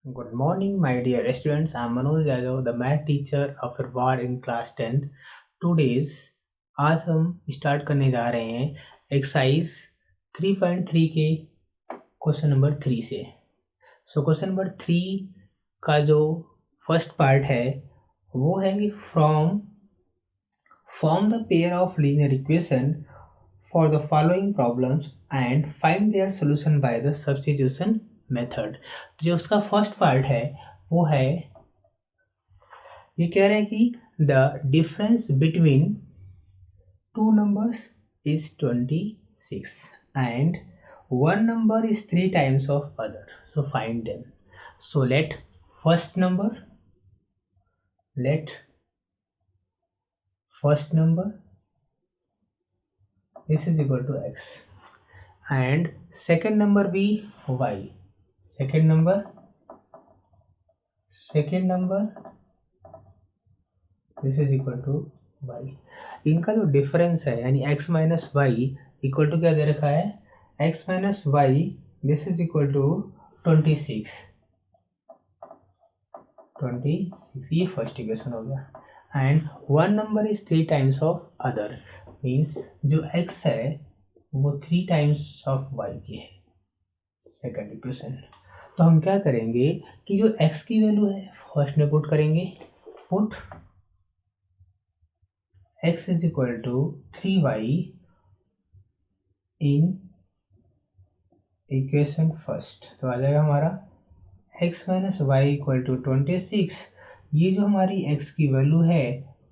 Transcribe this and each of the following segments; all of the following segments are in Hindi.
Good morning, my dear students. I'm Manoj Yadav, the math teacher of your bar in class 10th. Today's आज हम स्टार्ट करने जा रहे हैं एक्सरसाइज 3.3 के क्वेश्चन नंबर 3 से। क्वेश्चन नंबर 3 का जो फर्स्ट पार्ट है वो है कि form the pair of linear equation for the following problems and find their solution bye the substitution method. जो उसका फर्स्ट पार्ट है वो है, ये कह रहे हैं कि the difference between two numbers is 26 and one number is 3 times of other, so find them. So let first number this is equal to x and second number be y. second number this is equal to y. इनका जो डिफरेंस है यानी x minus y equal to क्या दे रखा है, x minus y this is equal to 26। ये फर्स्ट इक्वेशन हो गया and one number is 3 times of other, means जो x है वो 3 टाइम्स ऑफ y की है, सेकंड इक्वेशन। तो हम क्या करेंगे कि जो x की वैल्यू है फर्स्ट में पुट करेंगे, put x is equal to 3y in equation first. तो आ जाएगा हमारा x minus y equal to 26। ये जो हमारी x की वैल्यू है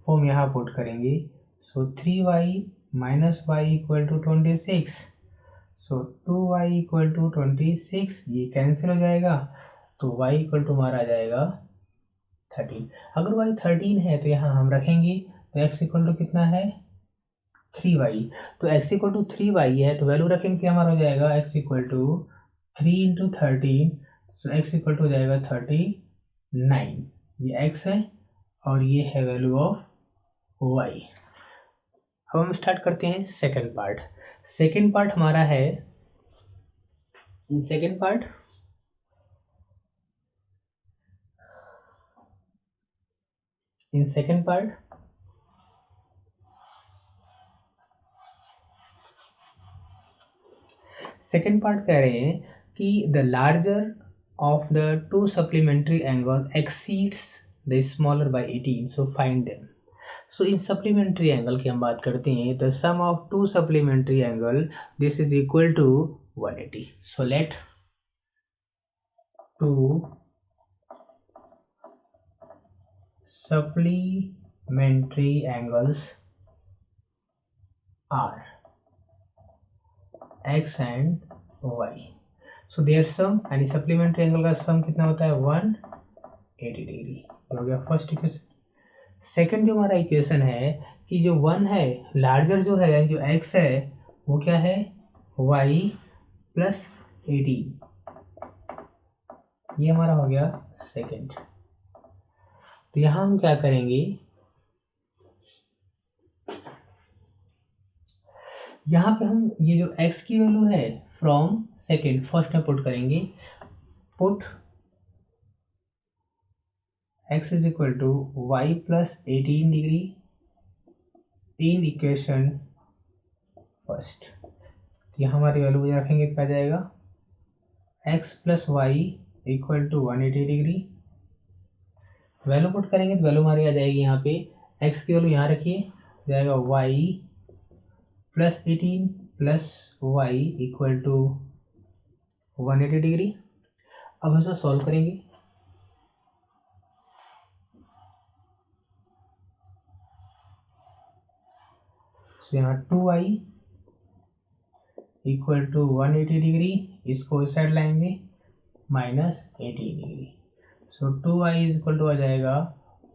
वो हम यहाँ पुट करेंगे। So 3y minus y equal to 26, so 2y equal to 26, ये कैंसिल हो जाएगा तो y इक्वल टू हमारा आ जाएगा 13। अगर y 13 है तो यहाँ हम रखेंगे तो x इक्वल टू कितना है 3y, तो x इक्वल टू 3y है तो वैल्यू रखेंगे हमारा हो जाएगा x equal to 3 into 13, so x equal to हो जाएगा 39। ये x है और ये है वैल्यू ऑफ y। अब हम स्टार्ट करते हैं सेकंड पार्ट। सेकंड पार्ट हमारा है, in second part second part कह रहे हैं कि the larger of the two supplementary angle exceeds the smaller by 18, so find them. So in supplementary angle की हम बात करते हैं, the sum of two supplementary angle this is equal to 180। So let two supplementary angles are x and y, so their sum यानी सप्लीमेंट्री एंगल का सम कितना होता है 180 डिग्री। हो गया फर्स्ट इक्वेशन। सेकंड जो हमारा इक्वेशन है कि जो 1 है लार्जर जो है यानी जो x है वो क्या है y प्लस 18, ये हमारा हो गया सेकंड। तो यहां हम क्या करेंगे, यहाँ पे हम ये जो x की वैल्यू है फ्रॉम सेकेंड फर्स्ट में पुट करेंगे, put x is equal to y plus 18 degree in equation first. यहाँ हमारी वैल्यू रखेंगे तो आ जाएगा x plus y equal to 180 degree. Value put करेंगे तो वैल्यू हमारी आ जाएगी यहाँ पे, x की वैल्यू यहाँ रखिए जाएगा y plus 18 plus y equal to 180 degree. अब इसे सॉल्व करेंगे, तो यहाँ 2y इक्वल टू 180 डिग्री, इसको इस साइड लाएंगे minus 18 degree, so 2y is equal to आ जाएगा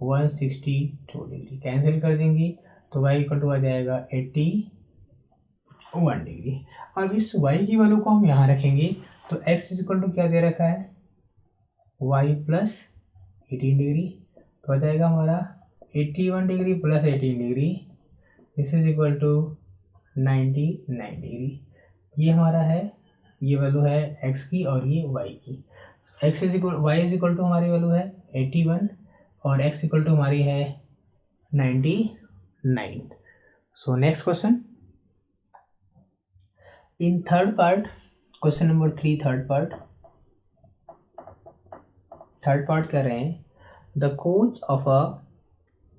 162 डिग्री। कैंसिल कर देंगे तो y इक्वल टू आ जाएगा 81 डिग्री। अब इस y की वैल्यू को हम यहाँ रखेंगे तो x इज इक्वल टू क्या दे रखा है y प्लस 18 डिग्री, तो आ जाएगा हमारा 81 degree plus 18 degree this is equal to 99 degree. ये हमारा है, ये वैल्यू है x की और ये y की। X is equal y is equal to हमारी वैल्यू है 81 और एक्स इक्वल टू हमारी है 99. So next question in third part, question number 3 third part कह रहे हैं the coach of a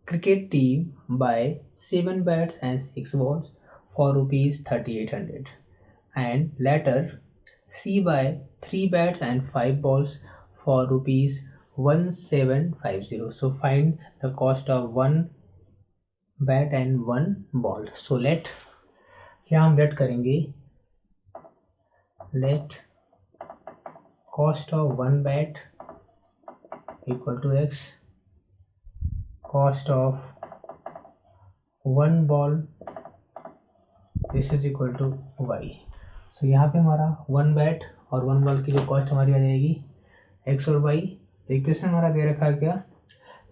cricket team buy 7 bats and 6 balls for rupees 3800 and later C buy 3 bats and 5 balls for rupees 1750. So find the cost of 1 bat and 1 ball. So let यहाँ हम let करेंगे let cost of 1 bat equal to x, cost of 1 ball this is equal to y. So यहाँ पे हमारा 1 बैट और 1 बॉल की जो कॉस्ट हमारी आ जाएगी x और y. तो इक्वेशन हमारा दे रखा है क्या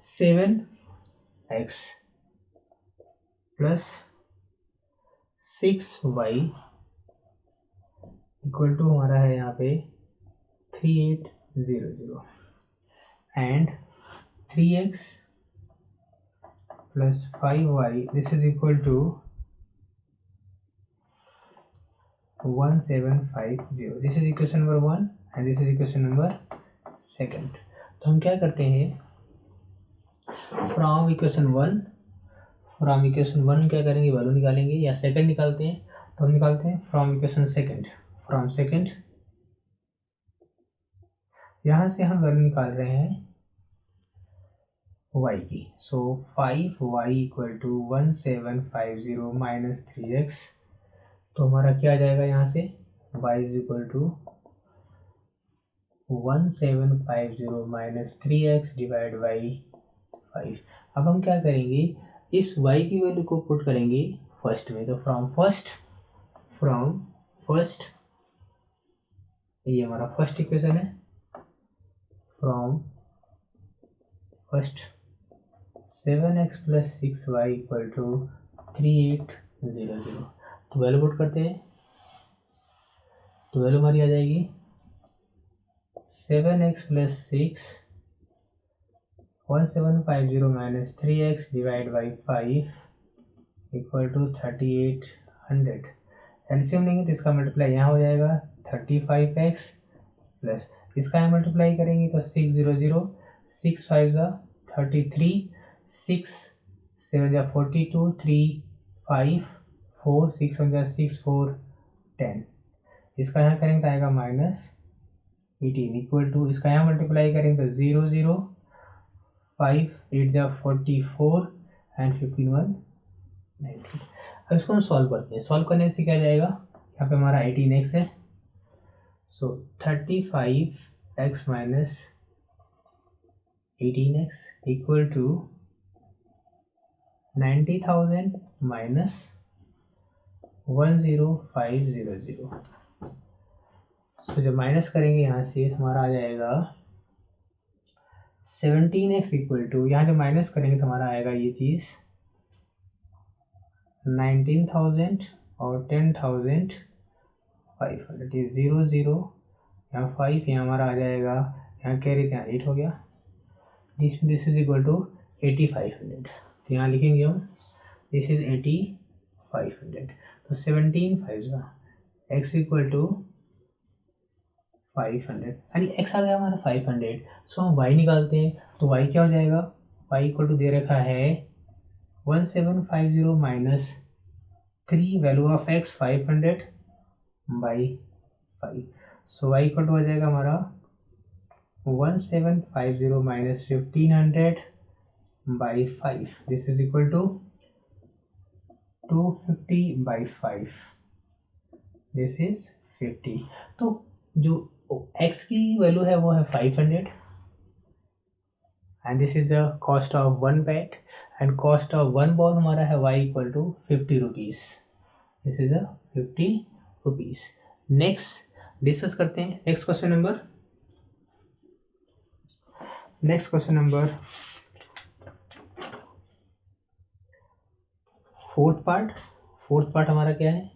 7x plus 6y equal to हमारा है यहाँ पे 3800 and 3x plus 5y this is equal to 1750. this is equation number 1 and this is equation number 2. तो हम क्या करते हैं from equation 1 क्या करेंगे वैल्यू निकालेंगे या सेकंड निकालते हैं तो हम निकालते हैं from equation सेकंड यहाँ से हम वैल्यू निकाल रहे हैं y की. So 5y equal to 1750 minus 3x. तो हमारा क्या आ जाएगा यहाँ से y is equal to 1750 minus 3x divide by 5. अब हम क्या करेंगे इस y की वैल्यू को पुट करेंगे फर्स्ट में. तो फ्रॉम फर्स्ट ये हमारा फर्स्ट इक्वेशन है. From first 7x plus 6y equal to 3800. तो वैल्यू पुट करते हैं तो वैल्यू हमारी आ जाएगी 7x plus 6 1750 minus 3x divided by 5 equal to 3800. LCM लेंगे तो इसका मल्टीप्लाई यहाँ हो जाएगा 35x प्लस इसका यहाँ मल्टीप्लाई करेंगे तो 600 6 5 33 6 7 42 3 5 4 6 1 6 4 10. इसका यहाँ करेंगे तो आएगा माइनस 18 इक्वल टू इसका यहाँ मल्टीप्लाई करेंगे तो 0 5 8 44 एंड 15 1 19. अब इसको हम सॉल्व करते हैं. सॉल्व करने से क्या जाएगा यहाँ पे हमारा 18x है. So 35x minus 18x equal to 90,000 minus 10500. So जब माइनस करेंगे यहाँ से हमारा आ जाएगा 17x इक्वल टू यहाँ जब माइनस करेंगे तो हमारा आएगा ये चीज 19,000 और 10,500. ये 0 यहाँ 5 यहाँ हमारा आ जाएगा यहाँ कैरी यहाँ 8 हो गया. This is equal to 8500. तो यहाँ लिखेंगे हम दिस इज 8500. तो 17 5 x इक्वल टू 500 यानी x आ गया हमारा 500. सो हम y निकालते हैं तो y क्या हो जाएगा y इक्वल टू दे रखा है 1750 minus 3 value of x 500 by 5. So y equal to आ जाएगा हमारा 1750 minus 1500 by 5. This is equal to 250 by 5. This is 50. तो जो x की वैल्यू है वो है 500 and this is the cost of 1 bat and cost of 1 ball हमारा है y इक्वल टू 50 रुपीज. This is 50 rupees. Next discuss करते हैं next question number fourth part हमारा क्या है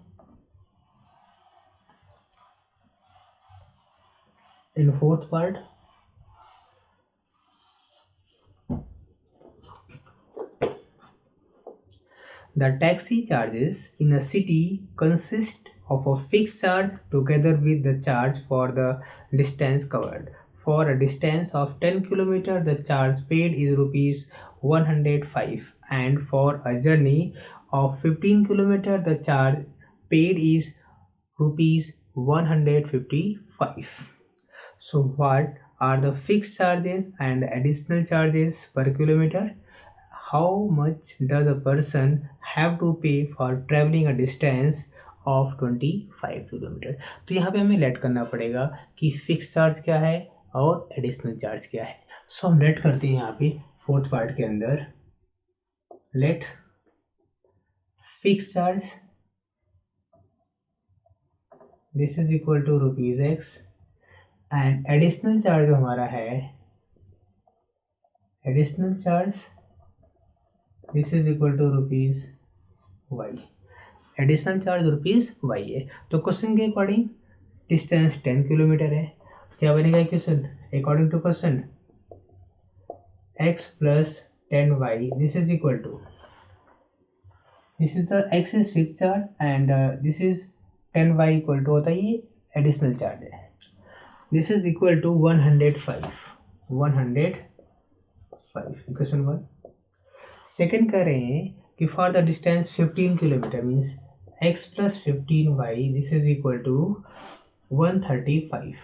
in fourth part The taxi charges in a city consist of a fixed charge together with the charge for the distance covered. For a distance of 10 km, the charge paid is rupees 105, and for a journey of 15 km, the charge paid is rupees 155. So what are the fixed charges and additional charges per kilometer? How much does a person have to pay for traveling a distance of 25 km? तो यहाँ पे हमें लेट करना पड़ेगा कि फिक्स चार्ज क्या है और एडिशनल चार्ज क्या है. सो हम लेट करते हैं यहाँ पे फोर्थ पार्ट के अंदर. Let fix charge this is equal to rupees x and additional charge हमारा है additional charge this is equal to rupees y. Additional charge rupees y है. तो क्वेश्चन के अकॉर्डिंग डिस्टेंस 10 किलोमीटर है. क्या बनेगा question? According to question x plus 10y this is equal to this is the x is fix charge and this is 10y equal to होता है ये एडिशनल चार्ज है. This is equal to 105 equation 1. Second कह रहे हैं कि for the distance 15 kilometre means x plus 15y this is equal to 135.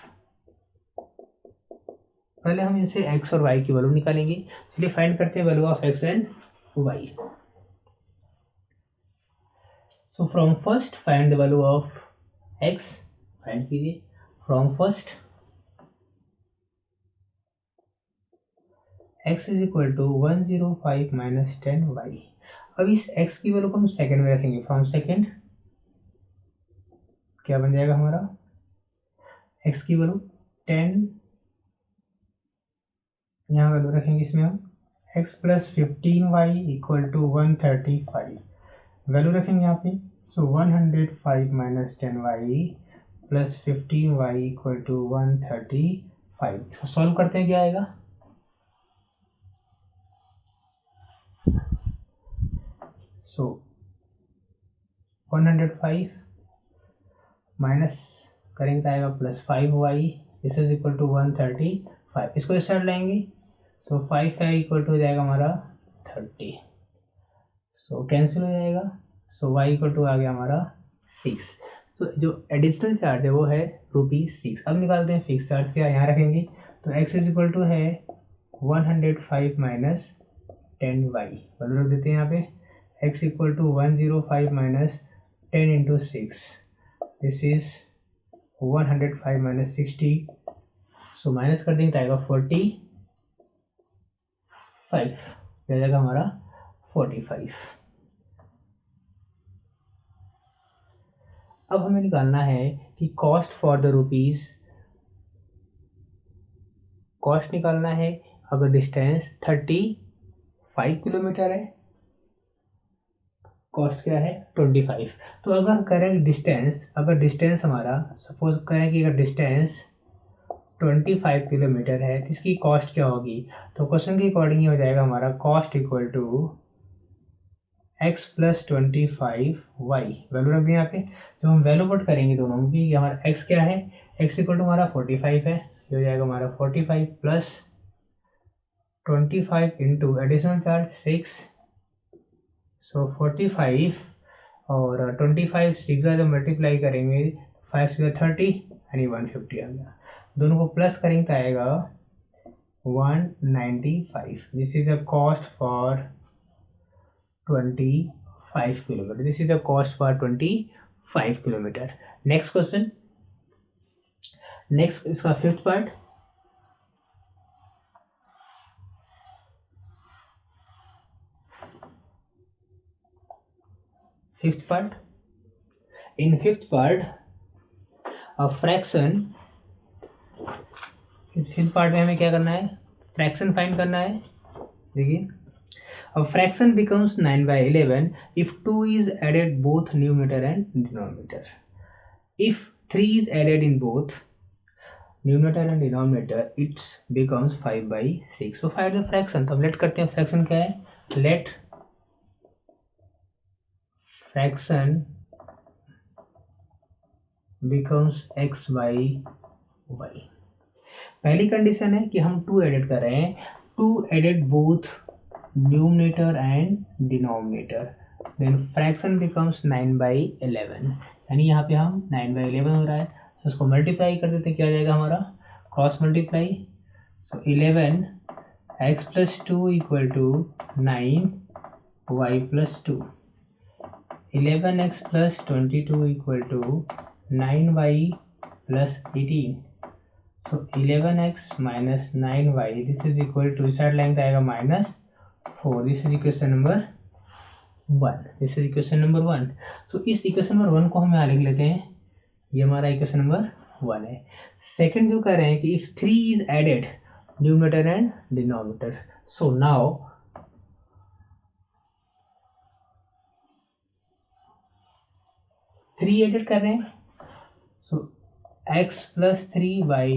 पहले हम इसे x और y की वैल्यू निकालेंगे. चलिए फाइंड करते हैं value of x and y. So from first find the value of x. Find कीजिए from first x is equal to 105 minus 10y. अब इस x की वैल्यू को हम सेकेंड में रखेंगे. फ्रॉम सेकेंड क्या बन जाएगा हमारा? x की वैल्यू 10 यहाँ वैल्यू रखेंगे इसमें हम x plus 15y equal to 135 value रखेंगे यहाँ पे. So 105 minus 10y plus 15y equal to 135. Solve करते हैं क्या आएगा? सो 105 माइनस करेंगे तो आएगा plus 5y this is equal to 135. इसको इस साइड लाएंगे. सो 5 है इक्वल टू हो जाएगा हमारा 30. सो कैंसिल हो जाएगा. सो y इक्वल टू आ गया हमारा 6. तो जो एडिशनल चार्ज है वो है ₹6. अब निकालते हैं फिक्स चार्ज क्या यहाँ रखेंगे. तो x इज इक्वल टू है 105 माइनस 10y वैल्यू रख देते हैं यहाँ पे. x equal to 105 minus 10 into 6 this is 105 minus 60. So minus कर देंगे तो आएगा 45 हो जाएगा हमारा 45. अब हमें निकालना है कि cost for the rupees. Cost निकालना है अगर डिस्टेंस 35 किलोमीटर है. कॉस्ट क्या है 25. तो अगर करें डिस्टेंस हमारा सपोज करें कि अगर डिस्टेंस 25 किलोमीटर है तो इसकी कॉस्ट क्या होगी. तो क्वेश्चन के अकॉर्डिंग हो जाएगा हमारा cost equal to x plus 25y value रख दें यहाँ पे. जब हम वैल्यू पुट करेंगे दोनों में भी हमारा x क्या है. x इक्वल टू हमारा 45 है. ये हो जाएगा हमारा 45 प्लस 25 इंटू एडिशनल चार्ज 6. सो 45 और 25 6 जब मल्टीप्लाई करेंगे 5 से 30 यानी 150 आ गया. दोनों को प्लस करेंगे तो आएगा 195. This is a cost for 25 kilometre. This is a cost for 25 kilometre. Next question. Next इसका fifth part. Fifth part. In fifth part a fraction. Fifth part में हमें क्या करना है? फ्रैक्शन फाइंड करना है. देखिए a fraction becomes 9/11 if 2 is added both numerator and denominator. If 3 is added in both numerator and denominator it becomes 5/6. so find the fraction. तो हम लेट करते हैं फ्रैक्शन क्या है. Let fraction becomes x by y। पहली कंडीशन है कि हम 2 एडिट कर रहे हैं, 2 added both numerator and denominator, then fraction becomes 9/11, यानी यहाँ पे हम 9/11 हो रहा है, तो उसको मल्टीप्लाई कर देते, क्या आ जाएगा हमारा cross multiply. So 11 x + 2 = 9 y + 2, 11x + 22 = 9y + 18। So 11x minus 9y, this is equal to, इस साइड लेंथ आएगा -4। This is equation number 1। This is equation number 1। सो इस इक्वेशन नंबर 1 को हम यहाँ लिख लेते हैं, ये हमारा इक्वेशन नंबर 1 है। सेकंड जो कह रहे हैं कि if 3 is added numerator and denominator, so now three added कर रहे हैं, so x + 3y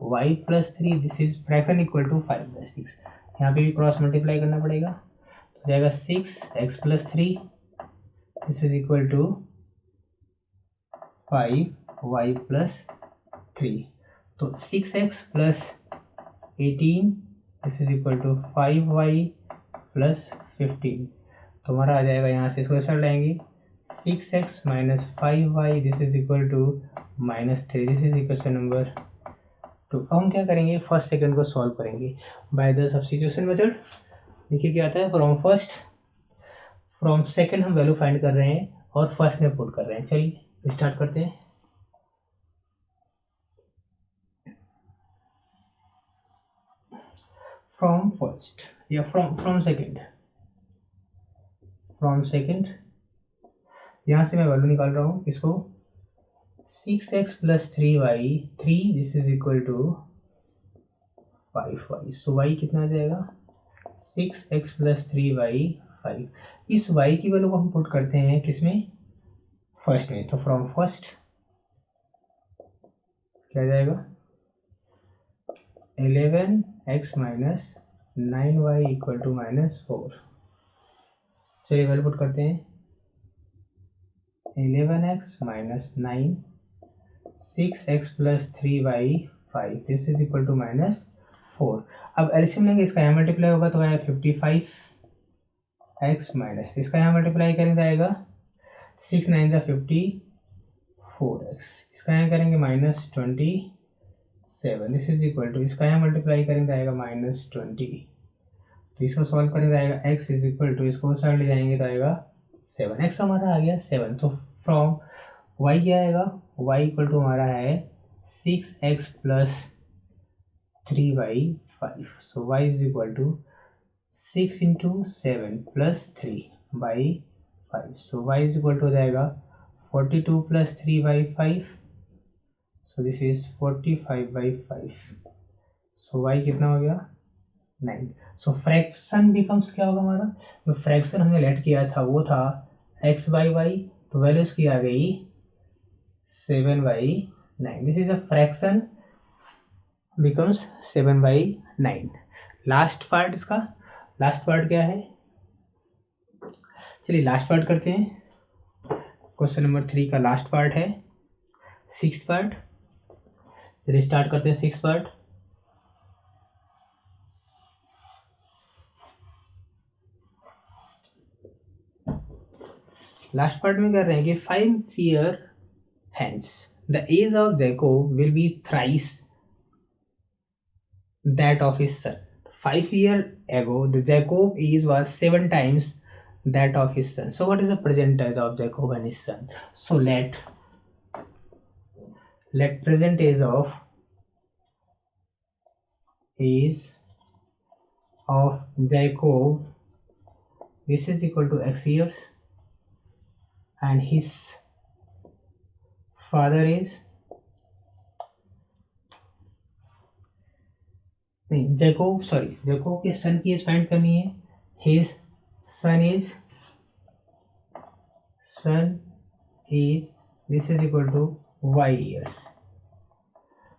y + 3, this is fraction equal to 5/6। यहाँ पे भी क्रॉस मल्टीप्लाई करना पड़ेगा, तो जाएगा 6x + 3, this is equal to 5y + 3। तो 6x + 18, this is equal to 5y + 15। तो हमारा आ जाएगा, यहाँ से इसको ऐसा लाएंगे 6x - 5y, this is equal to -3। This is equation number 2। अब हम क्या करेंगे, फर्स्ट सेकंड को सॉल्व करेंगे बाय द सब्स्टिट्यूशन मेथड। देखिए क्या आता है, फ्रॉम सेकंड हम वैल्यू फाइंड कर रहे हैं और फर्स्ट में पुट कर रहे हैं। चलिए स्टार्ट करते हैं। फ्रॉम फर्स्ट या फ्रॉम सेकंड, यहां से मैं वैल्यू निकाल रहा हूं, इसको 6x + 3y 3, this is equal to 5y। So y कितना आ जाएगा, 6x + 3y 5। इस y की वैल्यू को हम पुट करते हैं किसमें, फर्स्ट में। तो फ्रॉम फर्स्ट क्या जाएगा, 11x - 9y = -4। चलिए वैल्यू पुट करते हैं, 11x - 9, 6x + 3y 5, this is equal to -4। अब एलसीएम लेंगे, इसका यहाँ मल्टीप्लाई होगा तो आएगा 55x माइनस, इसका यहाँ मल्टीप्लाई करेंगे तो आएगा 6 9 54x, इसका यहाँ करेंगे -27, दिस इज इक्वल टू, इसका यहाँ मल्टीप्लाई करेंगे तो आएगा -20। तो इसको सॉल्व करेंगे तो आएगा x इज इक्वल टू, इसको साइड ले जाएंगे तो आएगा 7, x हमारा आ गया 7। तो फ्रॉम y क्या आएगा, y इक्वल टू हमारा है 6x + 3y 5। So y is equal to 6 × 7 + 3/5। So y is equal to हो जाएगा 42 + 3/5। So this is 45/5। So y कितना हो गया, 9। सो फ्रैक्शन बिकम्स क्या होगा हमारा, जो फ्रैक्शन हमने लेट किया था वो था x/y, तो वैल्यू इसकी आ गई 7/9। This is a fraction becomes 7/9। Last part, इसका लास्ट पार्ट क्या है, चलिए लास्ट पार्ट करते हैं। क्वेश्चन नंबर 3 का लास्ट पार्ट है 6th पार्ट। चलिए स्टार्ट करते हैं 6th पार्ट। लास्ट पार्ट में कह रहे हैं कि 5 years hence the age of Jacob will be thrice that of his son. 5 years ago the Jacob age was 7 times that of his son. So what is the present age of Jacob and his son? So let present age of Jacob, this is equal to x years, and his father is, नहीं जैकोब के सन की एज फाइंड करनी है। His son is this is equal to y years।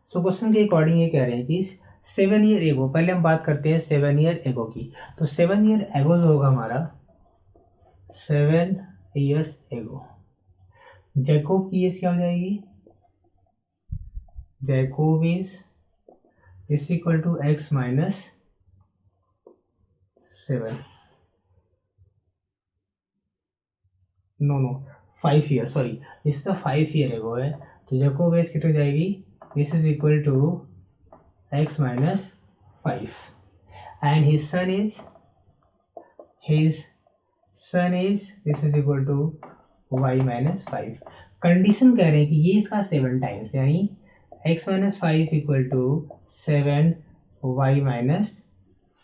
सो क्वेश्चन के अकॉर्डिंग ये कह रहे हैं कि 7 year एगो, पहले हम बात करते हैं 7 year एगो की। तो 7 year एगो जो होगा हमारा, 7 years ago। जैकोब की एज क्या हो जाएगी, Jacob is equal to x minus 7, no 5 year, sorry इस तो 5 ईयर एगो है, तो जैकोब एज कितनी हो जाएगी, this is equal to x minus 5 and his son is this is equal to y minus 5। Condition कह रहे हैं कि ये इसका 7 टाइम्स, यानी x minus 5 equal to 7 y minus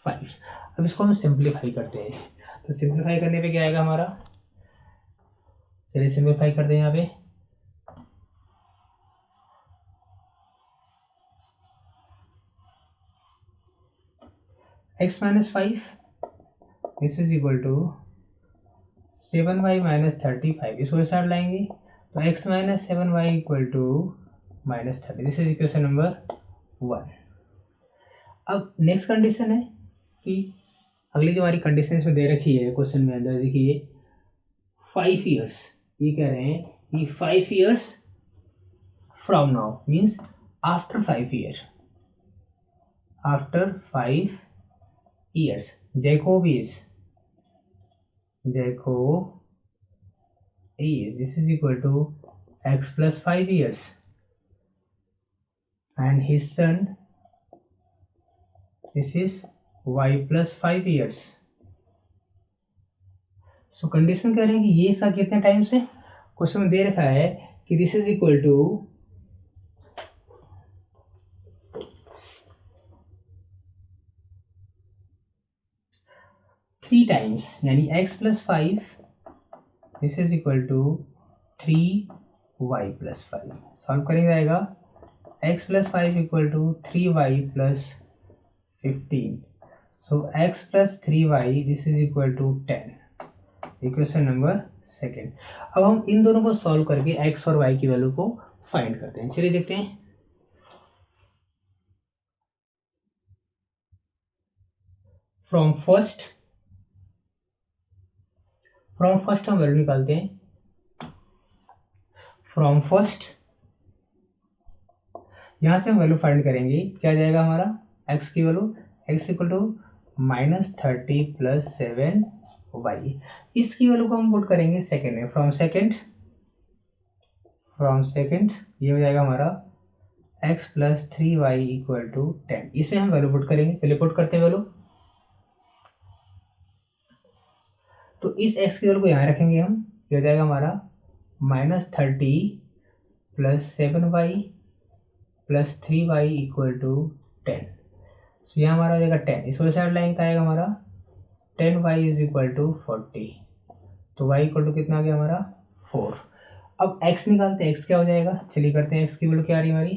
5। अब इसको हम सिंप्लीफाई करते हैं, तो सिंप्लीफाई करने पे क्या आएगा हमारा, चलिए सिंप्लीफाई करते हैं यहाँ पे। x minus 5 this is equal to 7y minus 35, इसको इस साइड लाएंगे तो x minus 7y equal to minus 30, this is equation number 1। अब नेक्स्ट कंडीशन है कि अगली जो हमारी कंडीशन इसमें दे रखी है क्वेश्चन में अंदर देखिए 5 ईयर्स, ये कह रहे हैं कि 5 years from now means after 5 year, after 5 years Jacob is this is equal to x plus 5 years and his son this is y plus 5 years। So condition कह रहे हैं कि ये इसका कितने टाइम से, क्वेश्चन में दे रखा है कि this is equal to 3 times, यानी x plus 5 this is equal to 3y plus 5। Solve करेंगे आएगा x plus 5 equal to 3y plus 15, so x plus 3y this is equal to 10, equation number 2। अब हम इन दोनों को सॉल्व करके x और y की वैल्यू को फाइंड करते हैं, चलिए देखते हैं। फ्रॉम फर्स्ट हम वैल्यू निकालते हैं, फ्रॉम फर्स्ट यहां से हम वैल्यू फाइंड करेंगे, क्या जाएगा हमारा x की value, x equal to minus 30 plus 7y, इसकी वैल्यू को हम पुट करेंगे सेकेंड में, फ्रॉम सेकेंड ये हो जाएगा हमारा x plus 3y equal to 10, इसमें हम वैल्यू पुट करेंगे, चलिए पुट करते हैं वैल्यू। तो इस x की वैल्यू को यहाँ रखेंगे हम, ये हो जाएगा हमारा minus 30 plus 7y plus 3y equal to 10, so यहाँ हमारा हो जाएगा 10, इसको साइड लाइन का आएगा हमारा 10y इज इक्वल टू 40, तो y इक्वल टू कितना आ गया हमारा 4। अब x निकालते हैं, x क्या हो जाएगा, चलिए करते हैं, x की वैल्यू क्या आ रही है हमारी,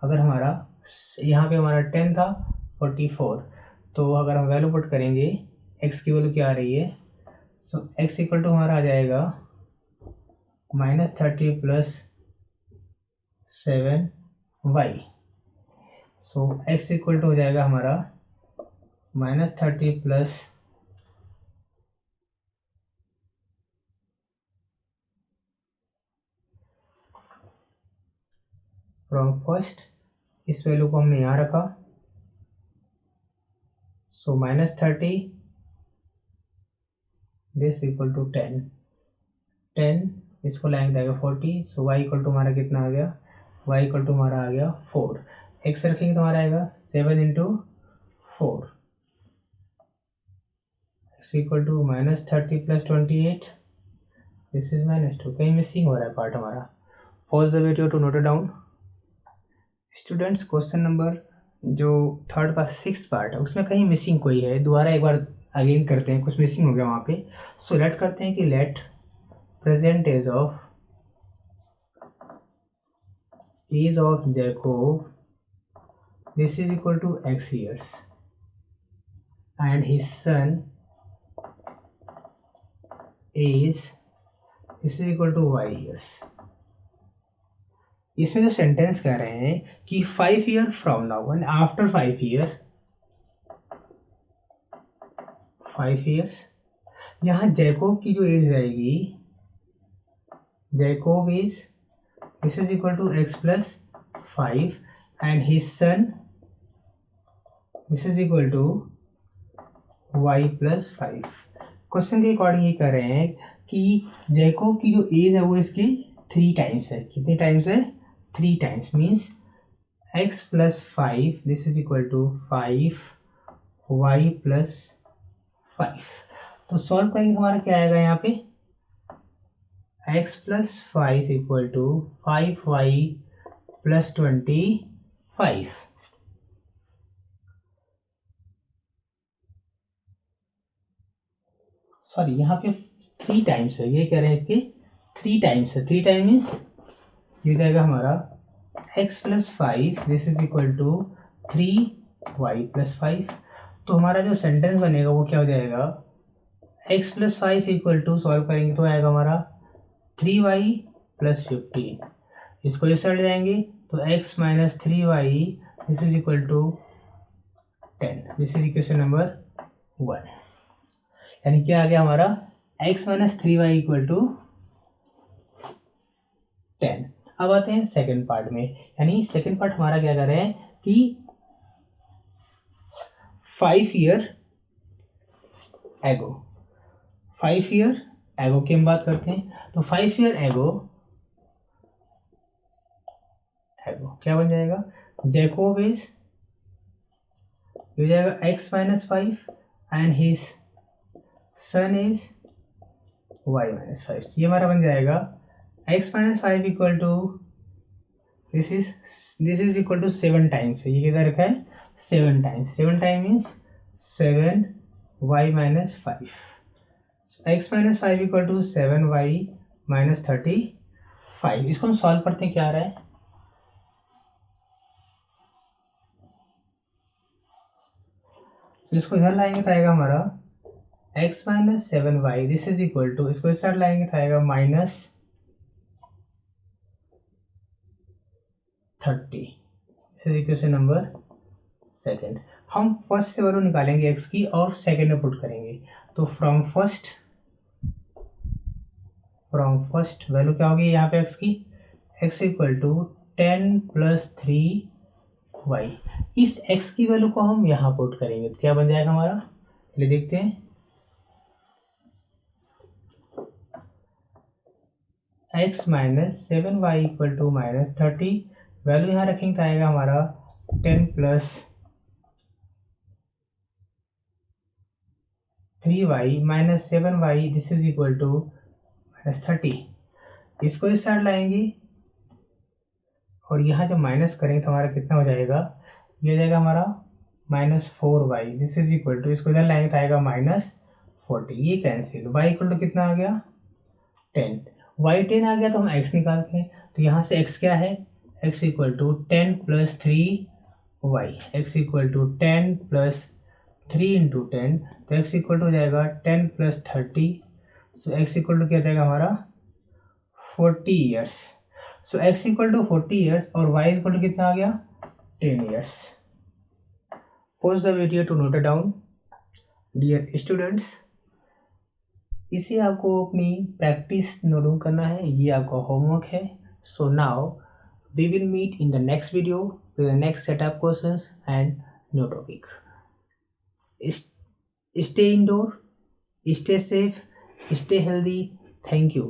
अगर हमारा यहाँ पे हमारा 10 था 44, तो अगर हम वैल्यू पुट करेंगे x की वैल्यू क्या आ रही है, सो x इक्वल टू हमारा आ जाएगा minus 30 plus 7y, so x equal to हो जाएगा हमारा माइनस 30 प्लस फ्रॉम फर्स्ट, इस वैल्यू को हमने यहाँ रखा, so minus 30 this equal to 10 इसको लाएंगे आएगा 40, सो y इक्वल टू हमारा कितना आ गया, y इक्वल टू हमारा आ गया 4, x रखेंगे तो हमारा आएगा 7 into 4, x equal to minus 30 plus 28, this is minus 2, कहीं मिसिंग हो रहा है पार्ट हमारा, pause the video to note it down. Students question number जो थर्ड का 6th पार्ट है उसमें कहीं मिसिंग कोई है, दोबारा एक बार अगेन करते हैं, कुछ मिसिंग हो गया वहाँ पे, सो लेट करते हैं कि let present age of Jacob this is equal to x years and his son is this is equal to y years। इसमें जो सेंटेंस कह रहे हैं कि 5 year from now and after 5 years, यहाँ जैकोब की जो एज रहेगी Jacob is, this is equal to x plus 5 and his son, this is equal to y plus 5। Question के अकॉर्डिंग ये कह रहे हैं कि जैकोब की जो एज है वो इसके 3 टाइम्स है। कितने टाइम्स है? 3 times. Means x plus 5, this is equal to 5y plus 5। तो सॉल्व करेंगे हमारा क्या आएगा यहाँ पे, x plus 5 equal to 5y plus 25। Sorry यहाँ पे 3 टाइम्स है, ये कह रहे हैं इसके 3 टाइम्स है। 3 टाइम मीन्स ये जाएगा हमारा x plus 5, this is equal to 3y plus 5। तो हमारा जो सेंटेंस बनेगा वो क्या हो जाएगा, x plus 5 equal to, solve करेंगे तो आएगा हमारा 3y plus 15। इसको इस साइड जाएंगे तो x minus 3y, this is equal to 10। This is equation number 1। यानी क्या आ गया हमारा, x minus 3y equal to 10। अब आते हैं सेकंड पार्ट में। यानी सेकंड पार्ट हमारा क्या कर रहे हैं कि 5 ईयर एगो की हम बात करते हैं। तो 5 ईयर एगो क्या बन जाएगा, जैकोब इज, हो जाएगा x minus 5 and his son is y minus 5। ये हमारा बन जाएगा x minus 5 equal to, this is equal to 7 times. ये किधर रखा है, 7 times. 7 time means 7y minus 5। x minus 5 equal to 7y minus 35। इसको हम सॉल्व करते हैं, क्या आ रहा है, तो इसको इधर लाएंगे तो आएगा हमारा x minus 7y, this is equal to, इसको इस साइड लाएंगे तो आएगा minus 30। This is equation number second. हम फर्स्ट से वैल्यू निकालेंगे x की और सेकेंड में पुट करेंगे। तो फ्रॉम फर्स्ट वैल्यू क्या होगी यहाँ पे x की, x equal to 10 plus 3y। इस x की वैल्यू को हम यहाँ पुट करेंगे तो क्या बन जाएगा हमारा, पहले देखते हैं। x minus 7y equal to minus 30, value यहाँ रखेंगे तो आएगा हमारा 10 plus 3y minus 7y, this is equal to minus 30। इसको इस साइड लाएंगे और यहाँ जब माइनस करेंगे तो हमारा कितना हो जाएगा, ये जाएगा हमारा minus 4y, this is equal to, इसको इधर लाएंगे तो आएगा माइनस 40। ये कैंसिल, y इक्वल टू कितना आ गया, 10। y 10 आ गया तो हम x निकालते हैं। तो यहाँ से x क्या है, x equal to 10 plus 3y, x equal to 10 plus 3 into 10, तो x इक्वल टू हो जाएगा 10 plus 30। So x equal to क्या जाएगा हमारा 40 years. So x equal to 40 years और y इक्वल टू कितना आ गया, 10 years. Pause the video to note down. Dear students, इसे आपको अपनी प्रैक्टिस नोट डाउन करना है, ये आपका होमवर्क है। So now we will meet in the next video with the next set of questions and new topic. Stay indoor, stay safe, stay healthy. Thank you.